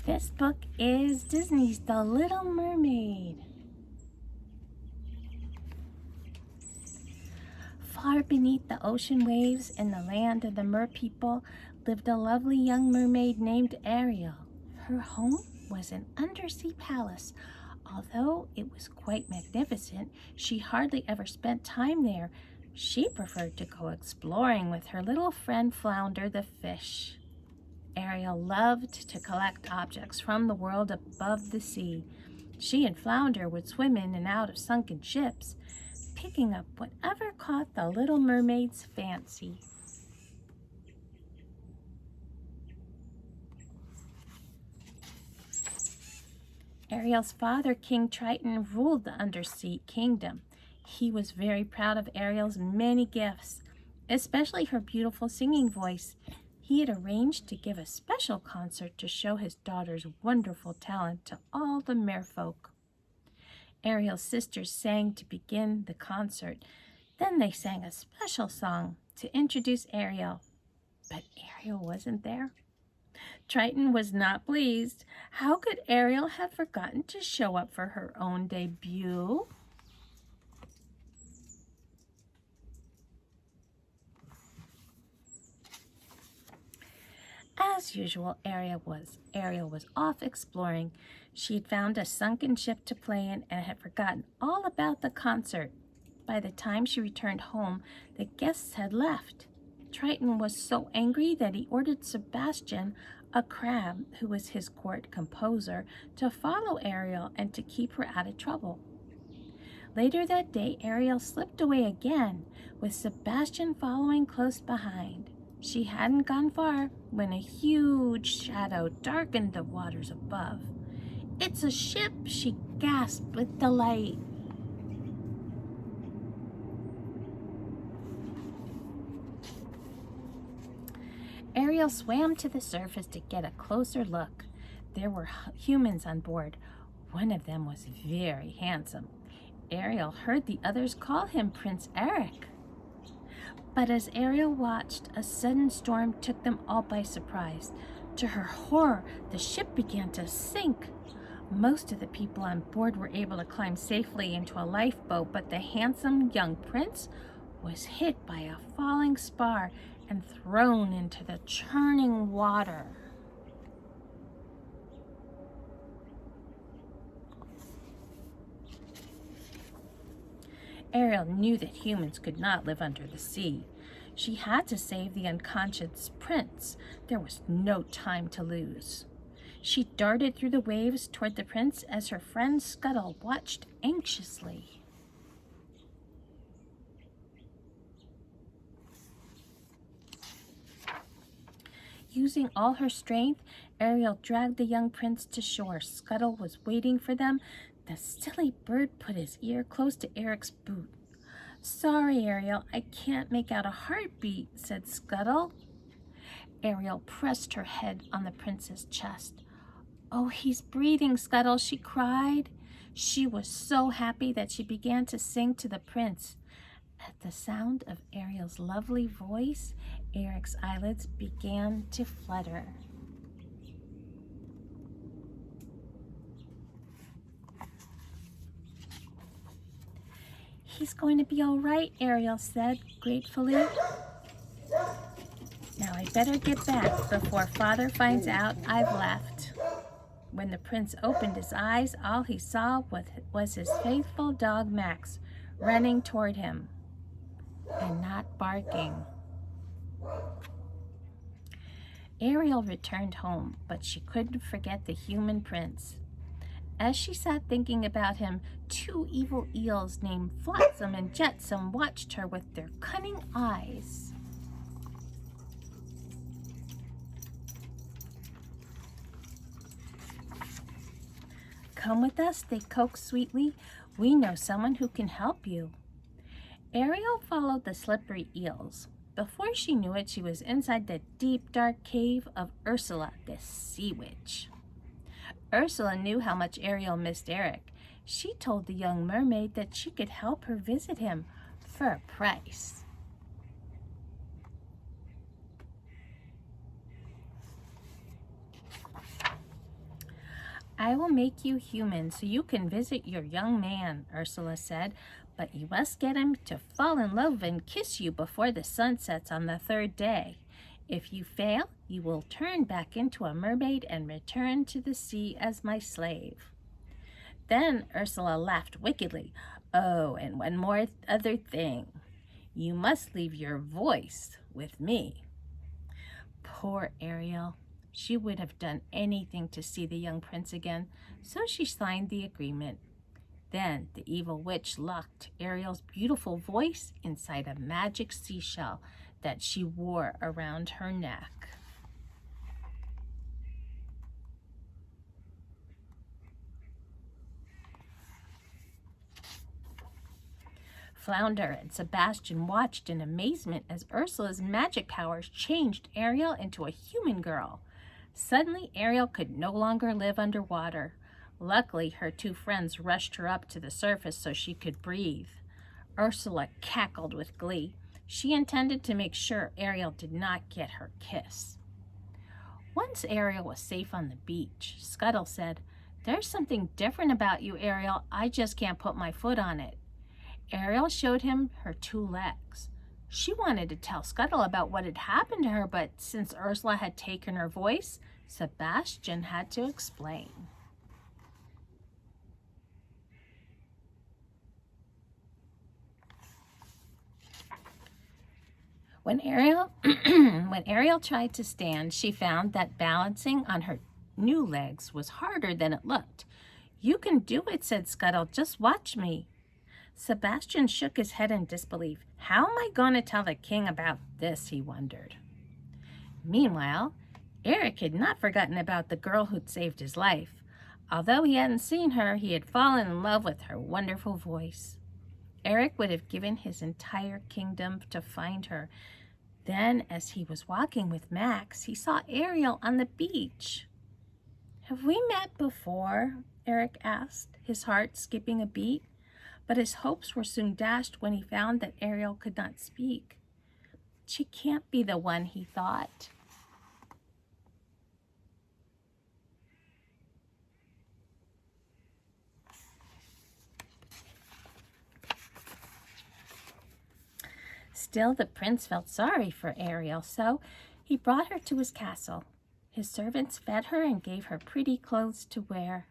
This book is Disney's The Little Mermaid. Far beneath the ocean waves in the land of the mer people lived a lovely young mermaid named Ariel. Her home was an undersea palace. Although it was quite magnificent, she hardly ever spent time there. She preferred to go exploring with her little friend Flounder the fish. Ariel loved to collect objects from the world above the sea. She and Flounder would swim in and out of sunken ships, picking up whatever caught the little mermaid's fancy. Ariel's father, King Triton, ruled the undersea kingdom. He was very proud of Ariel's many gifts, especially her beautiful singing voice. He had arranged to give a special concert to show his daughter's wonderful talent to all the merfolk. Ariel's sisters sang to begin the concert. Then they sang a special song to introduce Ariel. But Ariel wasn't there. Triton was not pleased. How could Ariel have forgotten to show up for her own debut? As usual, Ariel was off exploring. She had found a sunken ship to play in and had forgotten all about the concert. By the time she returned home, the guests had left. Triton was so angry that he ordered Sebastian, a crab who was his court composer, to follow Ariel and to keep her out of trouble. Later that day, Ariel slipped away again, with Sebastian following close behind. She hadn't gone far when a huge shadow darkened the waters above. "It's a ship!" she gasped with delight. Ariel swam to the surface to get a closer look. There were humans on board. One of them was very handsome. Ariel heard the others call him Prince Eric. But as Ariel watched, a sudden storm took them all by surprise. To her horror, the ship began to sink. Most of the people on board were able to climb safely into a lifeboat, but the handsome young prince was hit by a falling spar and thrown into the churning water. Ariel knew that humans could not live under the sea. She had to save the unconscious prince. There was no time to lose. She darted through the waves toward the prince as her friend Scuttle watched anxiously. Using all her strength, Ariel dragged the young prince to shore. Scuttle was waiting for them. The silly bird put his ear close to Eric's boot. "Sorry, Ariel, I can't make out a heartbeat," said Scuttle. Ariel pressed her head on the prince's chest. "Oh, he's breathing, Scuttle," she cried. She was so happy that she began to sing to the prince. At the sound of Ariel's lovely voice, Eric's eyelids began to flutter. "He's going to be all right," Ariel said gratefully. "Now I better get back before Father finds out I've left." When the prince opened his eyes, all he saw was his faithful dog Max running toward him and not barking. Ariel returned home, but she couldn't forget the human prince. As she sat thinking about him, two evil eels named Flotsam and Jetsam watched her with their cunning eyes. "Come with us," they coaxed sweetly. "We know someone who can help you." Ariel followed the slippery eels. Before she knew it, she was inside the deep, dark cave of Ursula, the sea witch. Ursula knew how much Ariel missed Eric. She told the young mermaid that she could help her visit him for a price. I will make you human so you can visit your young man, Ursula said, but you must get him to fall in love and kiss you before the sun sets on the third day. If you fail, you will turn back into a mermaid and return to the sea as my slave. Then Ursula laughed wickedly. Oh, and one more other thing. You must leave your voice with me. Poor Ariel. She would have done anything to see the young prince again, so she signed the agreement. Then the evil witch locked Ariel's beautiful voice inside a magic seashell that she wore around her neck. Flounder and Sebastian watched in amazement as Ursula's magic powers changed Ariel into a human girl. Suddenly, Ariel could no longer live underwater. Luckily, her two friends rushed her up to the surface so she could breathe. Ursula cackled with glee. She intended to make sure Ariel did not get her kiss. Once Ariel was safe on the beach, Scuttle said, "There's something different about you, Ariel. I just can't put my foot on it." Ariel showed him her two legs. She wanted to tell Scuttle about what had happened to her, but since Ursula had taken her voice, Sebastian had to explain. When Ariel tried to stand, she found that balancing on her new legs was harder than it looked. "You can do it," said Scuttle. "Just watch me." Sebastian shook his head in disbelief. How am I going to tell the king about this, he wondered. Meanwhile, Eric had not forgotten about the girl who'd saved his life. Although he hadn't seen her, he had fallen in love with her wonderful voice. Eric would have given his entire kingdom to find her. Then, as he was walking with Max, he saw Ariel on the beach. "Have we met before?" Eric asked, his heart skipping a beat. But his hopes were soon dashed when he found that Ariel could not speak. She can't be the one, he thought. Still, the prince felt sorry for Ariel, so he brought her to his castle. His servants fed her and gave her pretty clothes to wear.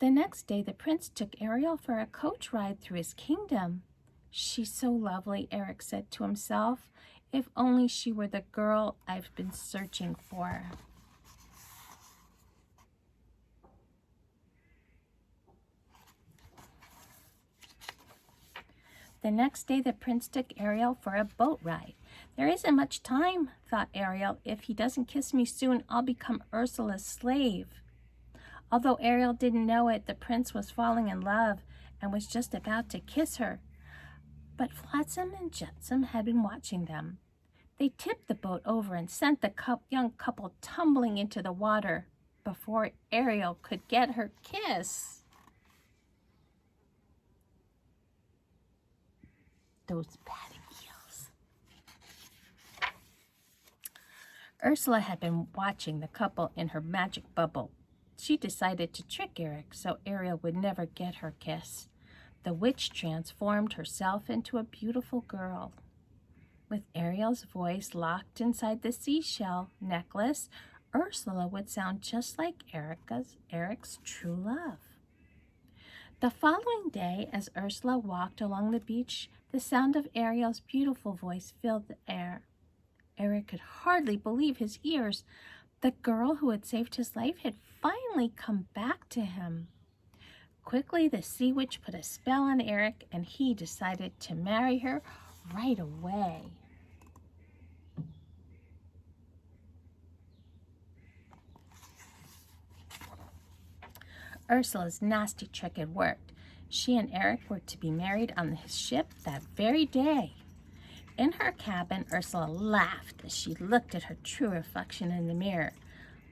The next day, the prince took Ariel for a coach ride through his kingdom. "She's so lovely," Eric said to himself. "If only she were the girl I've been searching for." The next day, the prince took Ariel for a boat ride. "There isn't much time," thought Ariel. "If he doesn't kiss me soon, I'll become Ursula's slave." Although Ariel didn't know it, the prince was falling in love and was just about to kiss her. But Flotsam and Jetsam had been watching them. They tipped the boat over and sent the young couple tumbling into the water before Ariel could get her kiss. Those bad eels. Ursula had been watching the couple in her magic bubble. She decided to trick Eric so Ariel would never get her kiss. The witch transformed herself into a beautiful girl. With Ariel's voice locked inside the seashell necklace, Ursula would sound just like Eric's true love. The following day, as Ursula walked along the beach, the sound of Ariel's beautiful voice filled the air. Eric could hardly believe his ears. The girl who had saved his life had finally come back to him. Quickly, the sea witch put a spell on Eric, and he decided to marry her right away. Ursula's nasty trick had worked. She and Eric were to be married on his ship that very day. In her cabin, Ursula laughed as she looked at her true reflection in the mirror.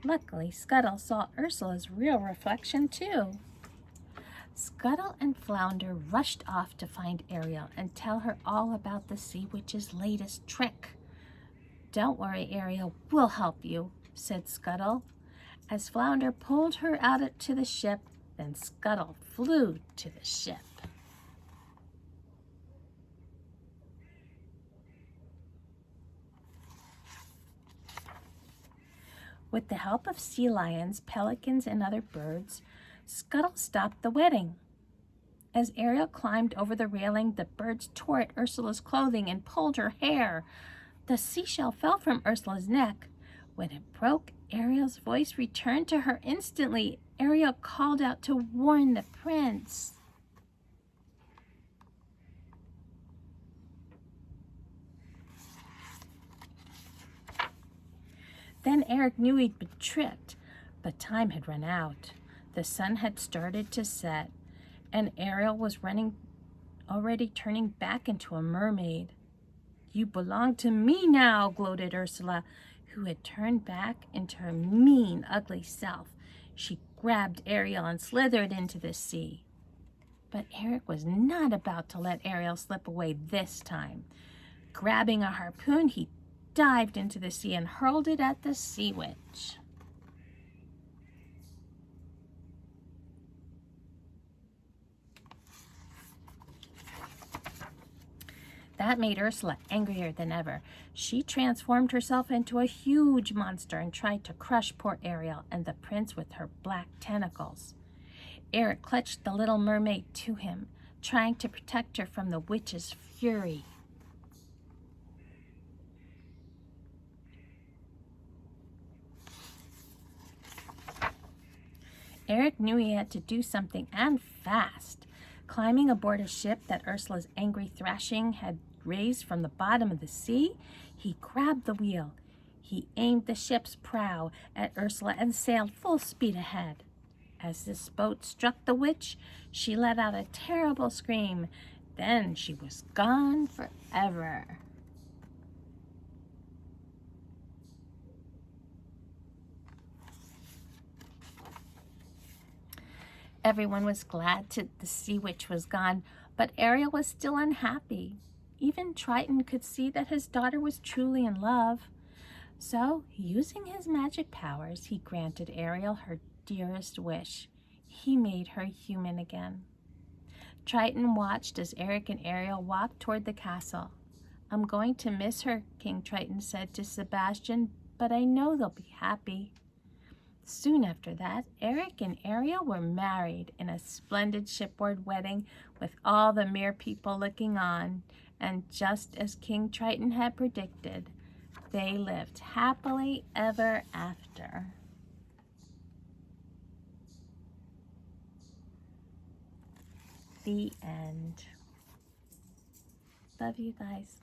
Luckily, Scuttle saw Ursula's real reflection too. Scuttle and Flounder rushed off to find Ariel and tell her all about the sea witch's latest trick. "Don't worry, Ariel, we'll help you," said Scuttle. as Flounder pulled her out to the ship, then Scuttle flew to the ship. With the help of sea lions, pelicans, and other birds, Scuttle stopped the wedding. As Ariel climbed over the railing, the birds tore at Ursula's clothing and pulled her hair. The seashell fell from Ursula's neck. When it broke, Ariel's voice returned to her instantly. Ariel called out to warn the prince. Then Eric knew he'd been tricked, but time had run out. The sun had started to set, and Ariel was already turning back into a mermaid. "You belong to me now," gloated Ursula, who had turned back into her mean, ugly self. She grabbed Ariel and slithered into the sea. But Eric was not about to let Ariel slip away this time. Grabbing a harpoon, he dived into the sea and hurled it at the sea witch. That made Ursula angrier than ever. She transformed herself into a huge monster and tried to crush poor Ariel and the prince with her black tentacles. Eric clutched the little mermaid to him, trying to protect her from the witch's fury. Eric knew he had to do something, and fast. Climbing aboard a ship that Ursula's angry thrashing had raised from the bottom of the sea, he grabbed the wheel. He aimed the ship's prow at Ursula and sailed full speed ahead. As this boat struck the witch, she let out a terrible scream. Then she was gone forever. Everyone was glad the sea witch was gone, but Ariel was still unhappy. Even Triton could see that his daughter was truly in love. So, using his magic powers, he granted Ariel her dearest wish. He made her human again. Triton watched as Eric and Ariel walked toward the castle. "I'm going to miss her," King Triton said to Sebastian, "but I know they'll be happy." Soon after that, Eric and Ariel were married in a splendid shipboard wedding with all the mere people looking on. And just as King Triton had predicted, they lived happily ever after. The end. Love you guys.